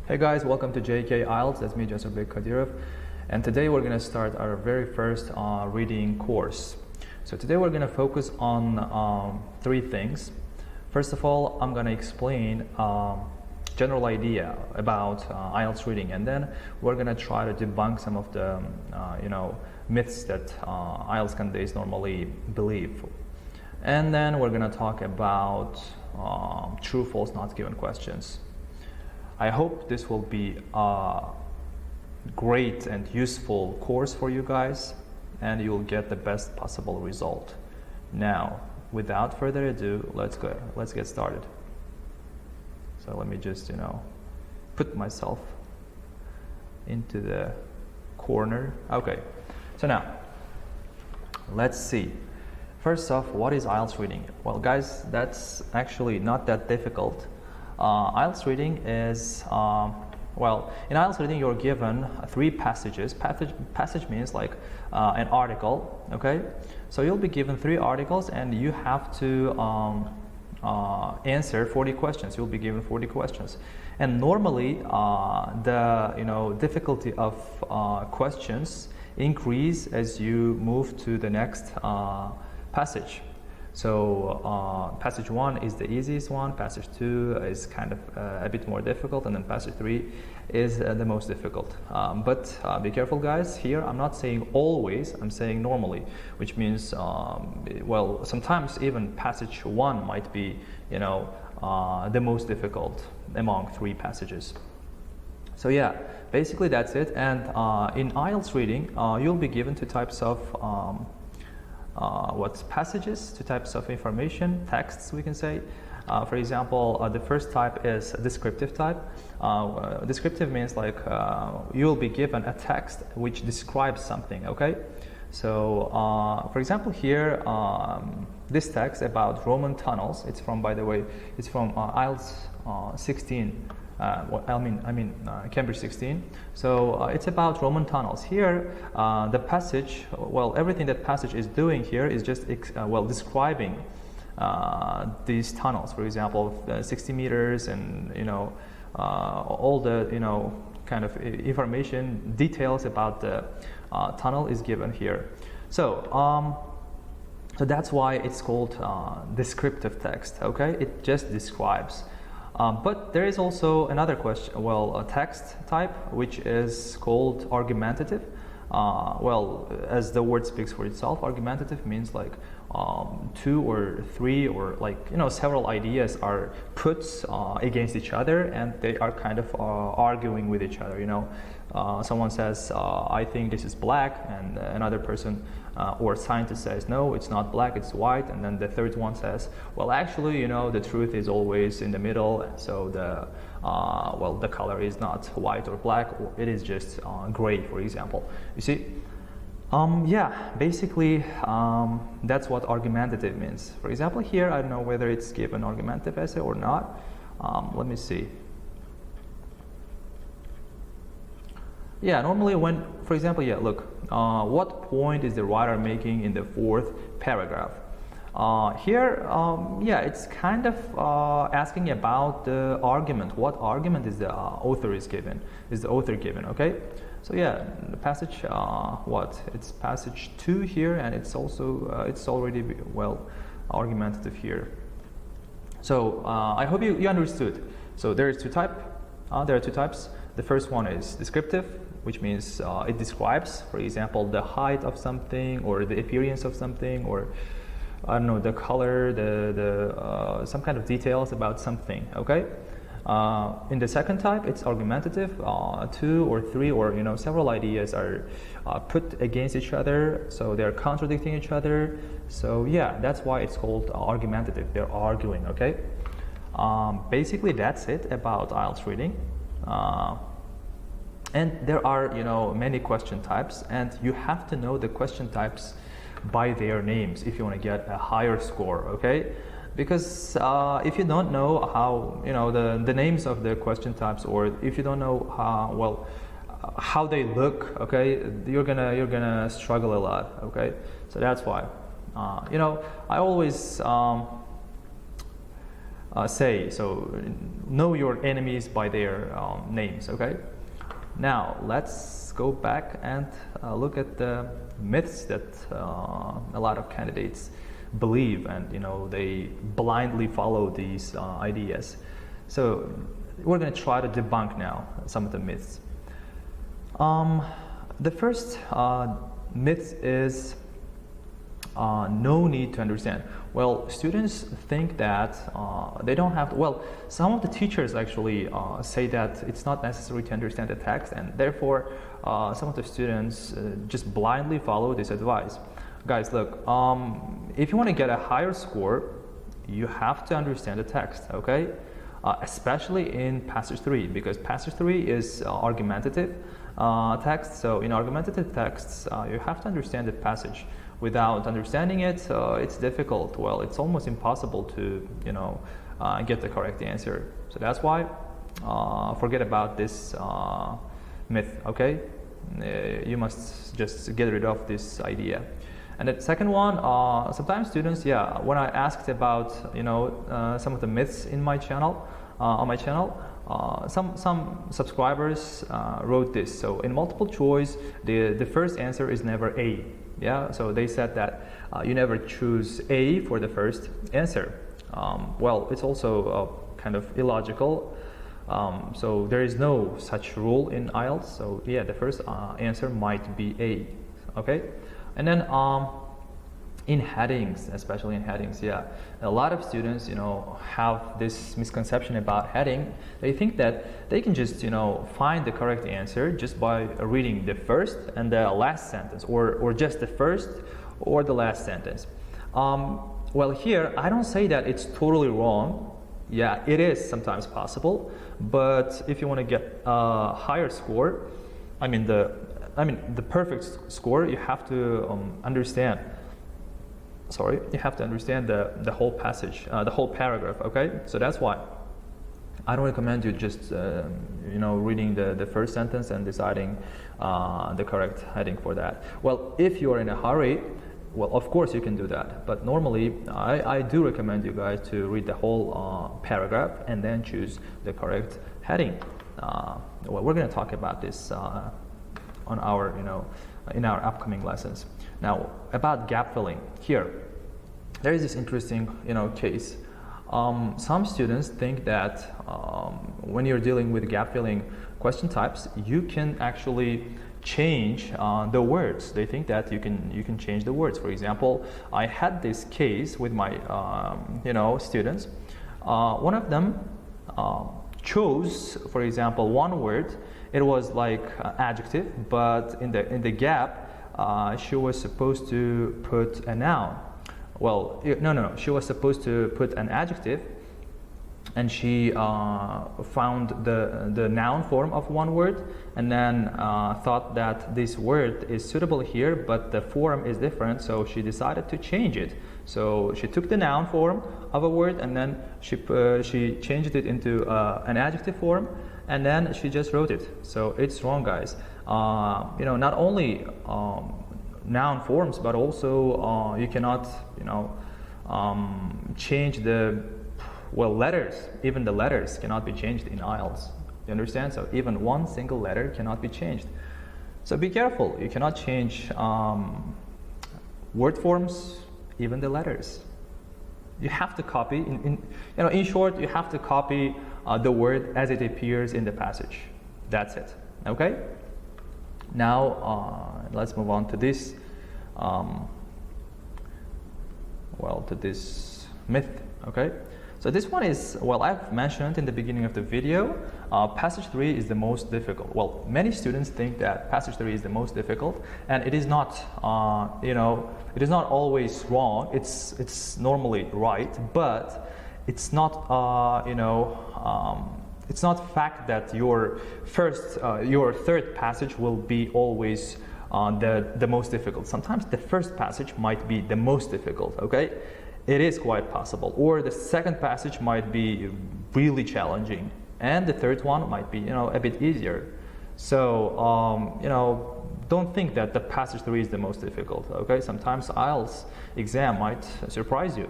Hey guys, welcome to JK IELTS. That's me, Joseph Kadirov, and today we're going to start our very first reading course. So today we're going to focus on three things. First of all, I'm going to explain general idea about IELTS reading, and then we're going to try to debunk some of the myths that IELTS candidates normally believe. And then we're going to talk about true, false, not given questions. I hope this will be a great and useful course for you guys, and you'll get the best possible result. Now, without further ado, let's get started. So let me just, put myself into the corner. Okay, so now, let's see. First off, what is IELTS reading? Well, guys, that's actually not that difficult. IELTS reading is, in IELTS reading you're given three passages. Passage means like an article, okay? So you'll be given three articles and you have to answer 40 questions. You'll be given 40 questions. And normally the difficulty of questions increase as you move to the next passage. So passage 1 is the easiest one, passage 2 is kind of a bit more difficult, and then passage 3 is the most difficult. But be careful guys, here I'm not saying always, I'm saying normally, which means, sometimes even passage 1 might be, the most difficult among 3 passages. So yeah, basically that's it. And in IELTS reading, you'll be given two types of passages, two types of information, texts we can say. For example, the first type is descriptive type. Descriptive means like you'll be given a text which describes something, okay? So for example here, this text about Roman tunnels, it's from, by the way, it's from IELTS 16. Cambridge 16. So it's about Roman tunnels. Here, the passage, everything that passage is doing here is just describing these tunnels. For example, 60 meters, and all the kind of information, details about the tunnel is given here. So that's why it's called descriptive text. Okay, it just describes. But there is also another a text type, which is called argumentative. As the word speaks for itself, argumentative means like 2 or 3 or several ideas are put against each other, and they are kind of arguing with each other. Someone says, I think this is black, and another person or scientist says, no, it's not black, it's white, and then the third one says, well, actually, the truth is always in the middle, so the color is not white or black, or it is just gray, for example. You see? Basically, that's what argumentative means. For example, here, I don't know whether it's given argumentative essay or not. Let me see. Yeah, normally when, for example, look, what point is the writer making in the 4th paragraph? Here, it's kind of asking about the argument. What argument is the author given, okay? So yeah, the passage, it's passage 2 here, and it's also, it's already, argumentative here. So I hope you understood. So there are two types. The first one is descriptive, which means it describes, for example, the height of something, or the appearance of something, or I don't know, the color, the some kind of details about something, okay? In the second type, it's argumentative. 2 or 3 or several ideas are put against each other, so they're contradicting each other. So yeah, that's why it's called argumentative. They're arguing, okay? Basically, that's it about IELTS reading. And there are many question types, and you have to know the question types by their names if you want to get a higher score, okay? Because if you don't know how the names of the question types, or if you don't know how they look, okay, you're gonna struggle a lot, okay? So that's why I always say. So know your enemies by their names. Okay. Now let's go back and look at the myths that a lot of candidates believe, and they blindly follow these ideas. So we're going to try to debunk now some of the myths. The first myth is no need to understand. Well, students think that they don't have to, well, some of the teachers actually say that it's not necessary to understand the text, and therefore some of the students just blindly follow this advice. Guys, look, if you want to get a higher score, you have to understand the text, okay? Especially in passage 3, because passage 3 is argumentative text. So in argumentative texts, you have to understand the passage. Without understanding it, it's difficult. Well, it's almost impossible to, get the correct answer. So that's why forget about this myth, okay? You must just get rid of this idea. And the second one, sometimes students, when I asked about, some of the myths in my channel, on my channel, some subscribers wrote this. So in multiple choice, the first answer is never A. Yeah, so they said that you never choose A for the first answer. Well, it's also kind of illogical. So there is no such rule in IELTS. So yeah, the first answer might be A. Okay, and then in headings, especially in headings, a lot of students, have this misconception about heading. They think that they can just, find the correct answer just by reading the first and the last sentence, or just the first or the last sentence. Well, here I don't say that it's totally wrong. Yeah, it is sometimes possible, but if you want to get a higher score, the perfect score, you have to understand. You have to understand the whole passage, the whole paragraph. Okay, so that's why I don't recommend you just reading the first sentence and deciding the correct heading for that. Well, if you are in a hurry, well, of course you can do that, but normally I do recommend you guys to read the whole paragraph and then choose the correct heading. Well, we're going to talk about this on our in our upcoming lessons. Now, about gap filling, here there is this interesting case. Some students think that when you're dealing with gap filling question types, you can actually change the words. They think that you can change the words. For example, I had this case with my students. One of them chose, for example, one word. It was like adjective, but in the gap, she was supposed to put a noun. Well, no. She was supposed to put an adjective, and she found the noun form of one word, and then thought that this word is suitable here, but the form is different, so she decided to change it. So she took the noun form of a word, and then she changed it into an adjective form, and then she just wrote it. So it's wrong, guys. Not only noun forms, but also you cannot change the letters. Even the letters cannot be changed in IELTS. You understand? So even one single letter cannot be changed. So be careful. You cannot change word forms, even the letters. You have to copy. In short, you have to copy the word as it appears in the passage. That's it. Okay. Now let's move on to this. To this myth. Okay. So this one is, I've mentioned in the beginning of the video, passage 3 is the most difficult. Well, many students think that passage 3 is the most difficult, and it is not, it is not always wrong. It's normally right, but it's not, it's not fact that your third passage will be always the most difficult. Sometimes the first passage might be the most difficult, okay? It is quite possible. Or the second passage might be really challenging, and the third one might be, a bit easier. So, don't think that the passage 3 is the most difficult, okay? Sometimes IELTS exam might surprise you.